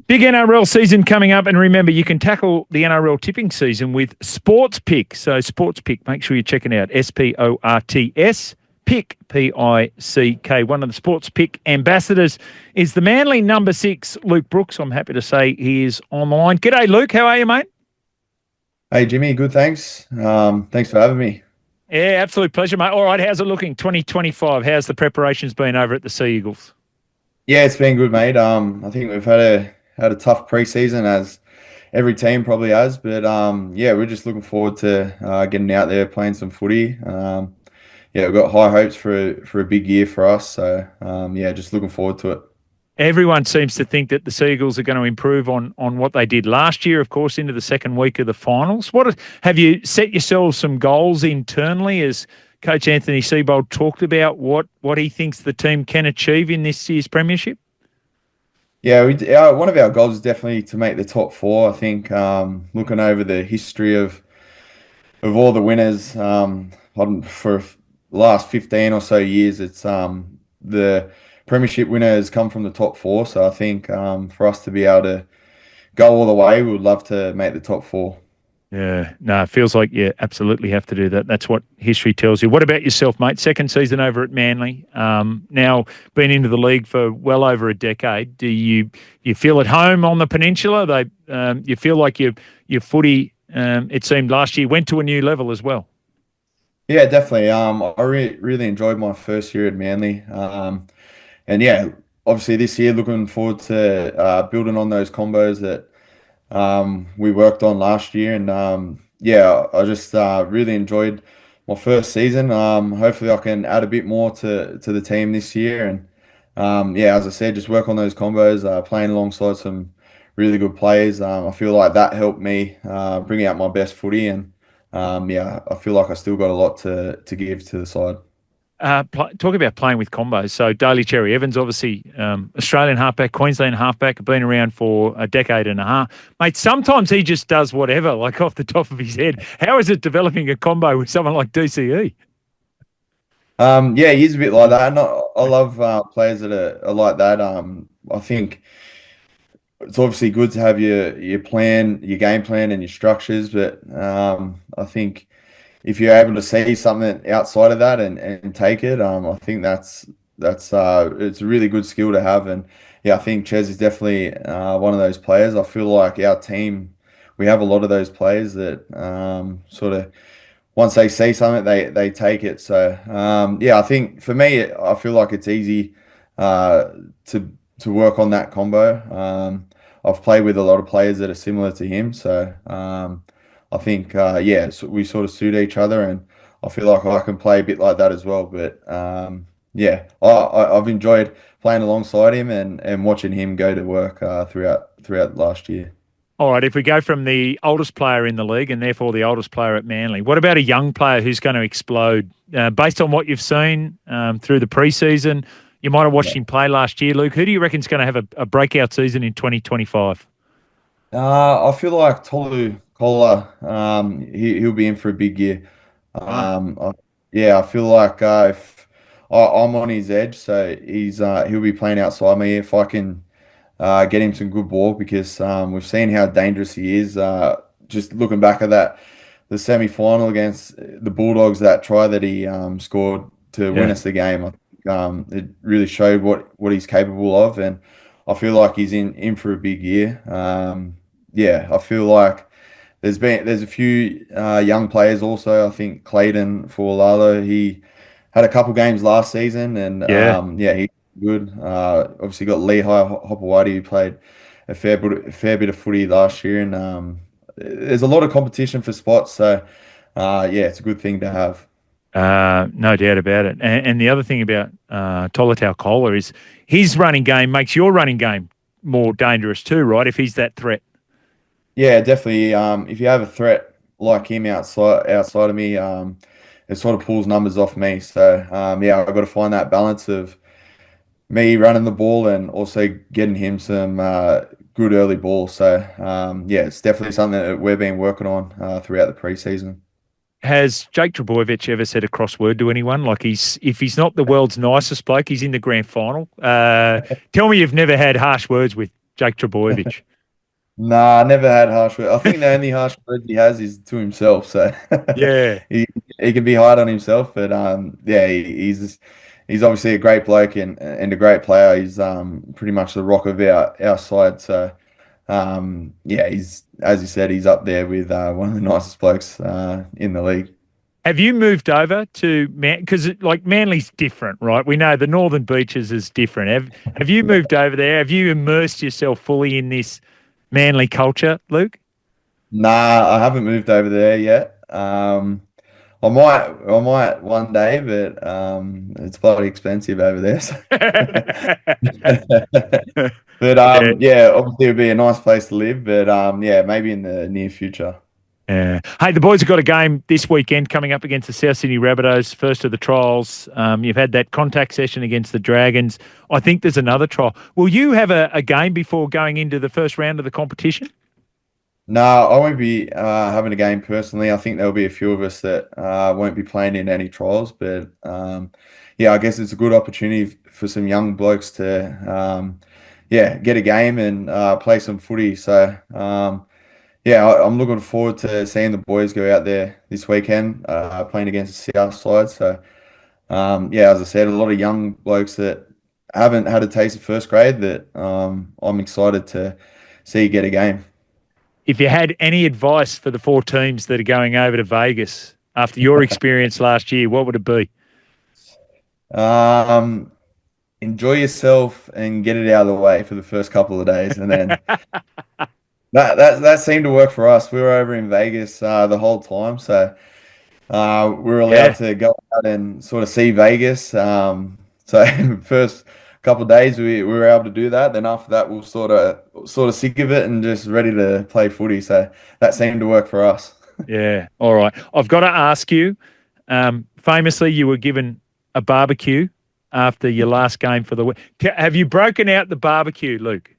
Big NRL season coming up, and remember, you can tackle the NRL tipping season with Sports Pick. So Sports Pick, make sure you check it out, SPORTS, Pick, P-I-C-K. One of the Sports Pick ambassadors is the Manly number 6, Luke Brooks. I'm happy to say he is on the line. G'day, Luke. How are you, mate? Hey, Jimmy. Good, thanks. Thanks for having me. Yeah, absolute pleasure, mate. All right, how's it looking, 2025? How's the preparations been over at the Sea Eagles? Yeah, it's been good, mate. I think we've had a tough preseason, as every team probably has, but yeah, we're just looking forward to getting out there playing some footy. Yeah, we've got high hopes for a big year for us, so yeah, just looking forward to it. Everyone seems to think that the Sea Eagles are going to improve on what they did last year, of course, into the second week of the finals. Have you set yourselves some goals internally, as Coach Anthony Seibold talked about what he thinks the team can achieve in this year's premiership? Yeah, one of our goals is definitely to make the top 4. I think looking over the history of all the winners for the last 15 or so years, it's the premiership winner has come from the top 4. So I think for us to be able to go all the way, we would love to make the top 4. Yeah, no, it feels like you absolutely have to do that. That's what history tells you. What about yourself, mate? Second season over at Manly. Now been into the league for well over a decade. Do you feel at home on the peninsula? You feel like your footy, it seemed last year, went to a new level as well. Yeah, definitely. I really enjoyed my first year at Manly. And yeah, obviously this year looking forward to building on those combos that we worked on last year. And yeah, I just really enjoyed my first season. Hopefully I can add a bit more to the team this year. And yeah, as I said, just work on those combos, playing alongside some really good players. I feel like that helped me bring out my best footy. And yeah, I feel like I still got a lot to give to the side. Talk about playing with combos. So Daly Cherry-Evans, obviously Australian halfback, Queensland halfback, been around for a decade and a half. Mate, sometimes he just does whatever, like off the top of his head. How is it developing a combo with someone like DCE? Yeah, he's a bit like that. And I love players that are like that. I think it's obviously good to have your plan, your game plan, and your structures, but I think if you're able to see something outside of that and take it, I think that's it's a really good skill to have. And yeah, I think Ches is definitely one of those players. I feel like our team, we have a lot of those players that sort of once they see something, they take it. So yeah, I think for me, I feel like it's easy to work on that combo. I've played with a lot of players that are similar to him, so I think yeah, so we sort of suit each other, and I feel like I can play a bit like that as well. But yeah, I've enjoyed playing alongside him and watching him go to work throughout last year. All right, if we go from the oldest player in the league and therefore the oldest player at Manly, what about a young player who's going to explode? Based on what you've seen through the preseason, you might have watched him play last year, Luke. Who do you reckon is going to have a breakout season in 2025? I feel like Tolu Kola, he'll be in for a big year. Right. Yeah, I feel like if I'm on his edge, so he'll be playing outside me if I can get him some good ball, because we've seen how dangerous he is. Just looking back at the semi-final against the Bulldogs, that try that he scored to win us the game, I think it really showed what he's capable of, and I feel like he's in for a big year. Yeah, I feel like there's a few young players also. I think Clayton Fualalo, he had a couple games last season, and Yeah. yeah, he's good. Obviously got Lehigh Hopewadi, who played a fair bit of footy last year, and there's a lot of competition for spots. So yeah, it's a good thing to have. No doubt about it. And the other thing about Tolutau Kola is his running game makes your running game more dangerous too, right? If he's that threat. Yeah, definitely. If you have a threat like him outside of me, it sort of pulls numbers off me. So yeah, I've got to find that balance of me running the ball and also getting him some good early ball. So yeah, it's definitely something that we've been working on throughout the preseason. Has Jake Trbojevic ever said a cross word to anyone? Like if he's not the world's nicest bloke, he's in the grand final. Tell me you've never had harsh words with Jake Trbojevic? Nah, I never had harsh words. I think the only harsh words he has is to himself. So Yeah. he can be hard on himself, but yeah, he's obviously a great bloke and a great player. He's pretty much the rock of our side. So yeah, he's, as you said, he's up there with one of the nicest blokes in the league. Have you moved over to because like Manly's different, right? We know the Northern Beaches is different. Have you moved over there? Have you immersed yourself fully in this Manly culture, Luke? Nah, I haven't moved over there yet. I might one day, but it's bloody expensive over there. So. But Yeah. yeah, obviously it'd be a nice place to live, but yeah, maybe in the near future. Yeah. Hey, the boys have got a game this weekend coming up against the South Sydney Rabbitohs, first of the trials. You've had that contact session against the Dragons. I think there's another trial. Will you have a game before going into the first round of the competition? No, I won't be having a game personally. I think there'll be a few of us that won't be playing in any trials, but yeah, I guess it's a good opportunity for some young blokes to yeah, get a game and play some footy. So yeah, I'm looking forward to seeing the boys go out there this weekend, playing against the South side. So, yeah, as I said, a lot of young blokes that haven't had a taste of first grade that I'm excited to see get a game. If you had any advice for the four teams that are going over to Vegas after your experience last year, what would it be? Um, Enjoy yourself and get it out of the way for the first couple of days, and then that seemed to work for us. We were over in Vegas the whole time, so. We were allowed Yeah. to go out and sort of see Vegas. So first couple of days we were able to do that. Then after that, we were sort of sick of it and just ready to play footy. So that seemed to work for us. Yeah. All right. I've got to ask you, famously, you were given a barbecue after your last game for the week. Have you broken out the barbecue, Luke?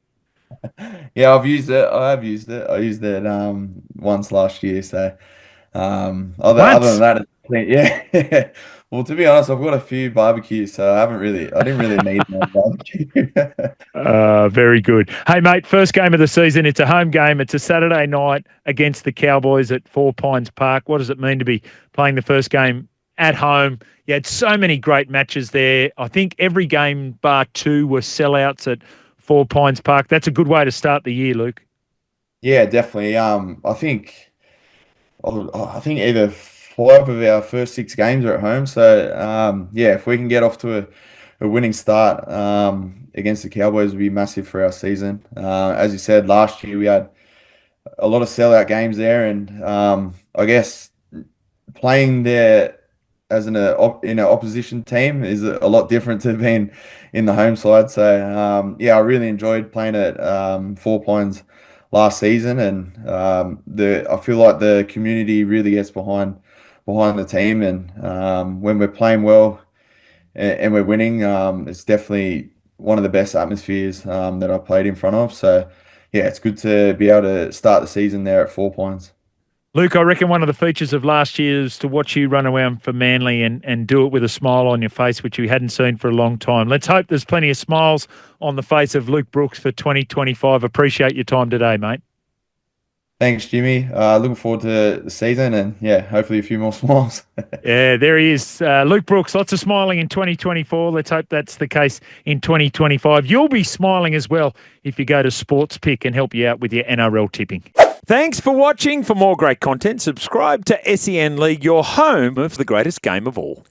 Yeah, I've used it. I have used it. I used it once last year. So other than Once. that, yeah. Well, to be honest, I've got a few barbecues, so I didn't really need no barbecue. Very good. Hey, mate, first game of the season. It's a home game. It's a Saturday night against the Cowboys at Four Pines Park. What does it mean to be playing the first game at home? You had so many great matches there. I think every game bar two were sellouts at Four Pines Park. That's a good way to start the year, Luke. Yeah, definitely. I think either five of our first six games are at home. So yeah, if we can get off to a winning start against the Cowboys, would be massive for our season. As you said, last year we had a lot of sellout games there, and I guess playing there as in an opposition team is a lot different to being in the home side. So yeah, I really enjoyed playing at Four Pines last season, and I feel like the community really gets behind the team, and when we're playing well and we're winning, it's definitely one of the best atmospheres that I've played in front of. So yeah, it's good to be able to start the season there at Four Pines. Luke, I reckon one of the features of last year is to watch you run around for Manly and do it with a smile on your face, which we hadn't seen for a long time. Let's hope there's plenty of smiles on the face of Luke Brooks for 2025. Appreciate your time today, mate. Thanks, Jimmy. Looking forward to the season, and yeah, hopefully a few more smiles. Yeah, there he is. Luke Brooks, lots of smiling in 2024. Let's hope that's the case in 2025. You'll be smiling as well if you go to Sports Pick and help you out with your NRL tipping. Thanks for watching. For more great content, subscribe to SEN League, your home of the greatest game of all.